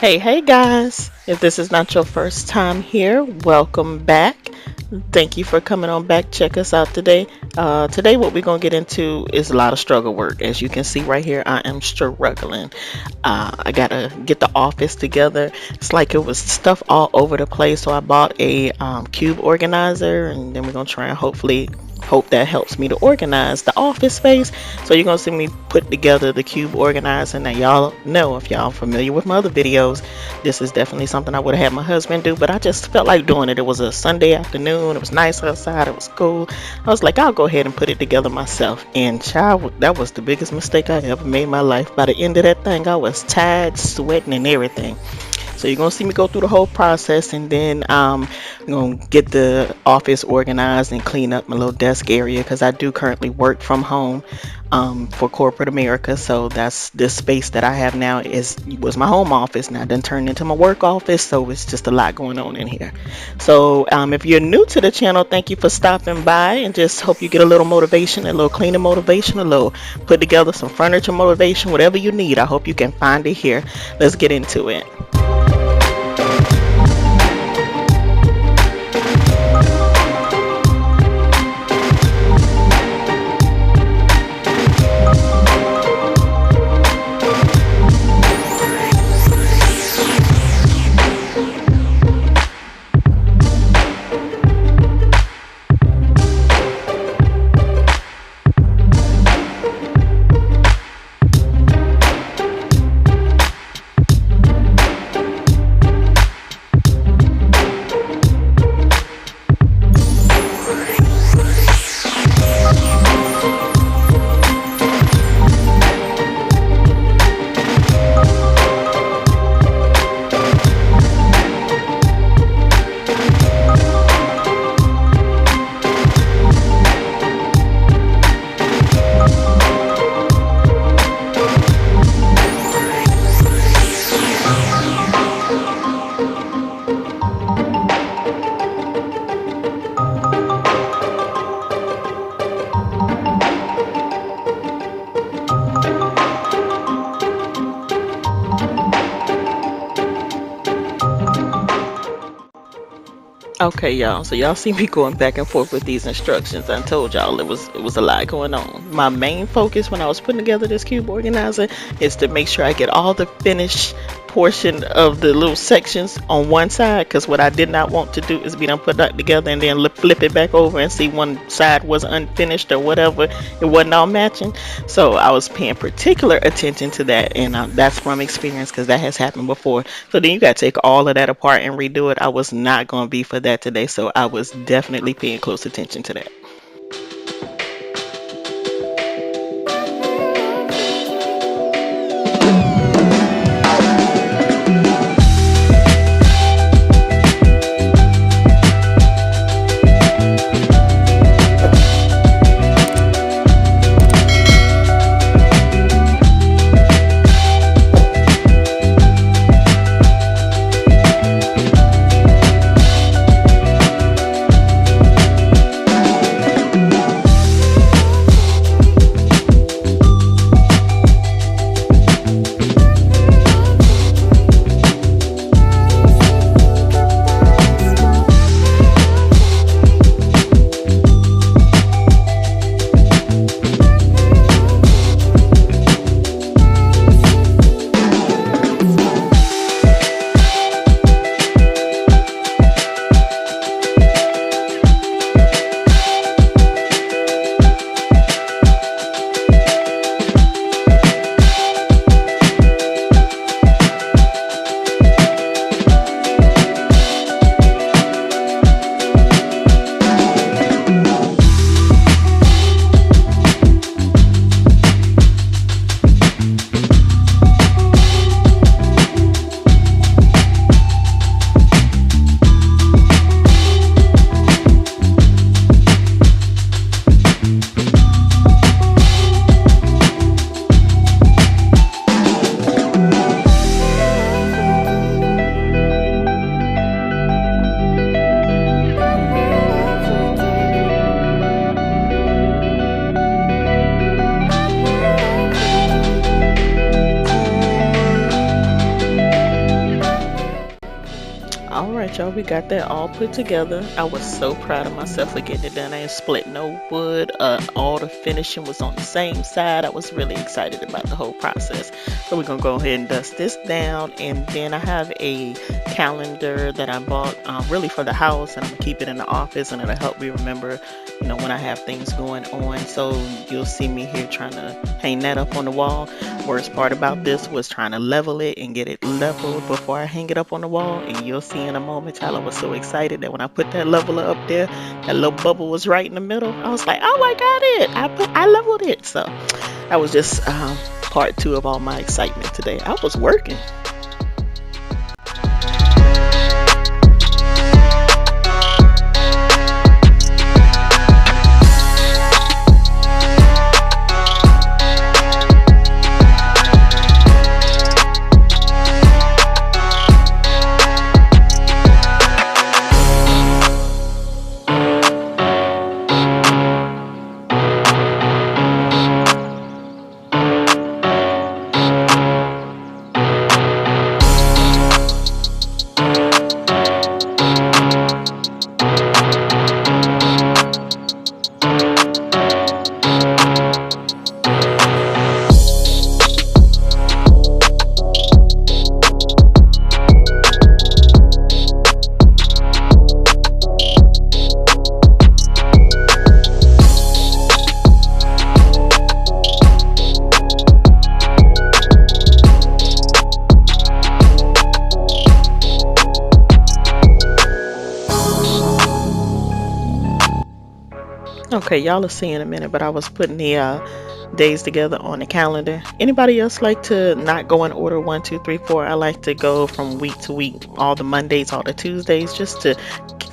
Hey guys, if this is not your first time here, welcome back. Thank you for coming on back. Check us out today. Today, what we're going to get into is a lot of struggle work. As you can see right here, I am struggling. I got to get the office together. It's like it was stuff all over the place. So I bought a cube organizer, and then we're going to try and hopefully hope that helps me to organize the office space. So you're gonna see me put together the cube organizer. Now y'all know, if y'all familiar with my other videos, this is definitely something I would have had my husband do, but I just felt like doing it. It was a Sunday afternoon, it was nice outside, it was cool. I was like, I'll go ahead and put it together myself. And child, that was the biggest mistake I ever made in my life. By the end of that thing, I was tired, sweating, and everything. So you're gonna see me go through the whole process, and then I'm gonna get the office organized and clean up my little desk area because I do currently work from home for corporate America. So that's this space that I have now is was my home office. Now then turned into my work office. So it's just a lot going on in here. So if you're new to the channel, thank you for stopping by, and just hope you get a little motivation, a little cleaning motivation, a little put together some furniture motivation, whatever you need. I hope you can find it here. Let's get into it. Okay, y'all. So y'all see me going back and forth with these instructions. I told y'all it was a lot going on. My main focus when I was putting together this cube organizer is to make sure I get all the finished portion of the little sections on one side. Because what I did not want to do is be done put that together and then flip it back over and see one side was unfinished or whatever. It wasn't all matching. So I was paying particular attention to that, and that's from experience because that has happened before. So then you got to take all of that apart and redo it. I was not going to be for that today, so I was definitely paying close attention to that. we got that all put together. I was so proud of myself for getting it done. I ain't split no wood. All the finishing was on the same side. I was really excited about the whole process. So we're gonna go ahead and dust this down, and then I have a calendar that I bought really for the house, and I'm gonna keep it in the office, and it'll help me remember, when I have things going on. So you'll see me here trying to hang that up on the wall. Worst part about this was trying to level it and get it leveled before I hang it up on the wall. And you'll see in a moment, Tyler was so excited that when I put that leveler up there, that little bubble was right in the middle. I was like, oh, I got it. I leveled it. So that was just part two of all my excitement today. I was working. Okay, y'all will see in a minute, but I was putting the days together on the calendar. Anybody else like to not go in order 1, 2, 3, 4? I like to go from week to week, all the Mondays, all the Tuesdays, just to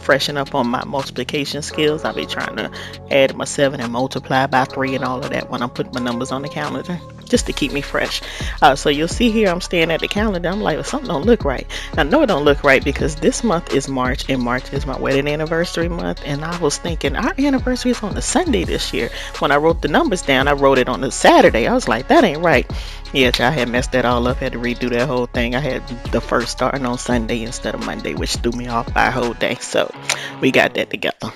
freshen up on my multiplication skills. I'll be trying to add my 7 and multiply by 3 and all of that when I'm putting my numbers on the calendar, just to keep me fresh. So you'll see here I'm staring at the calendar. I'm like, well, something don't look right. I know it don't look right because this month is March, and March is my wedding anniversary month. And I was thinking our anniversary is on the Sunday this year. When I wrote the numbers down, I wrote it on the Saturday. I was like, that ain't right. Yeah, I had messed that all up. Had to redo that whole thing. I had the first starting on Sunday instead of Monday, which threw me off by a whole day. So we got that together.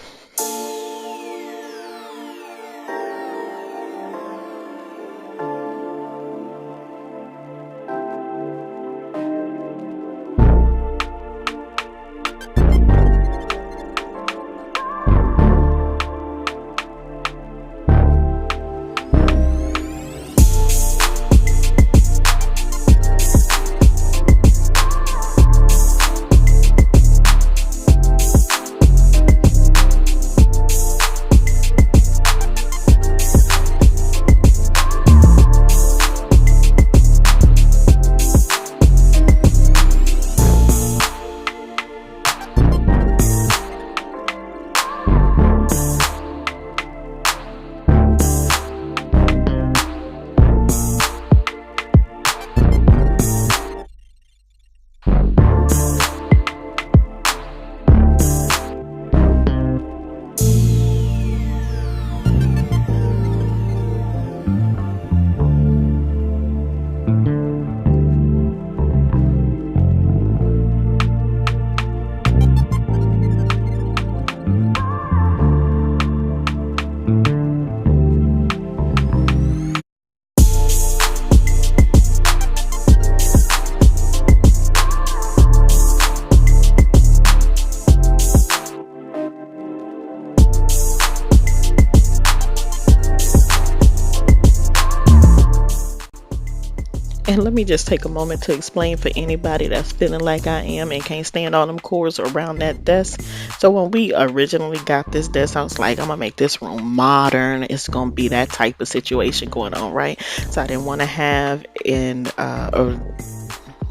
And let me just take a moment to explain for anybody that's feeling like I am and can't stand all them cords around that desk. So when we originally got this desk, I was like, I'm gonna make this room modern. It's gonna be that type of situation going on, right? So I didn't want to have a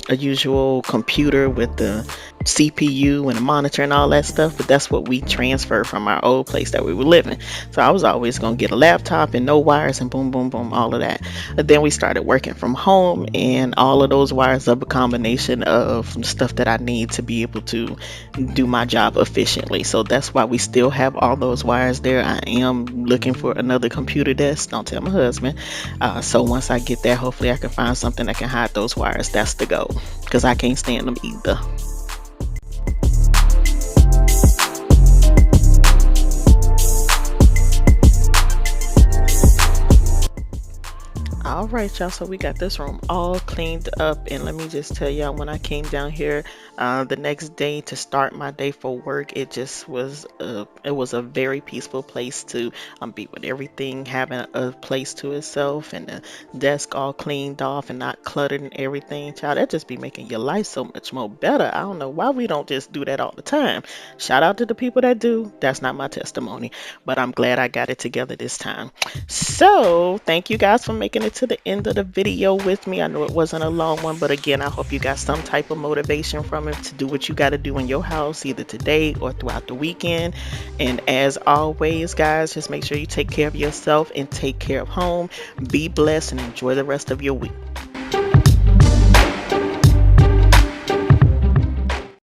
usual computer with the CPU and a monitor and all that stuff, but that's what we transferred from our old place that we were living. So I was always gonna get a laptop and no wires and boom boom boom, all of that. But then we started working from home, and all of those wires are a combination of stuff that I need to be able to do my job efficiently. So that's why we still have all those wires there. I am looking for another computer desk, don't tell my husband. So once I get there, hopefully I can find something that can hide those wires. That's the goal, because I can't stand them either. right, y'all. So we got this room all cleaned up, and let me just tell y'all, when I came down here the next day to start my day for work, it was a very peaceful place to be with everything having a place to itself, and the desk all cleaned off and not cluttered and everything. Child, that just be making your life so much more better. I don't know why we don't just do that all the time. Shout out to the people that do. That's not my testimony, but I'm glad I got it together this time. So, thank you guys for making it to the end of the video with me. I know it wasn't a long one, but again, I hope you got some type of motivation from it to do what you got to do in your house, either today or throughout the weekend. And as always, guys, just make sure you take care of yourself and take care of home. Be blessed and enjoy the rest of your week.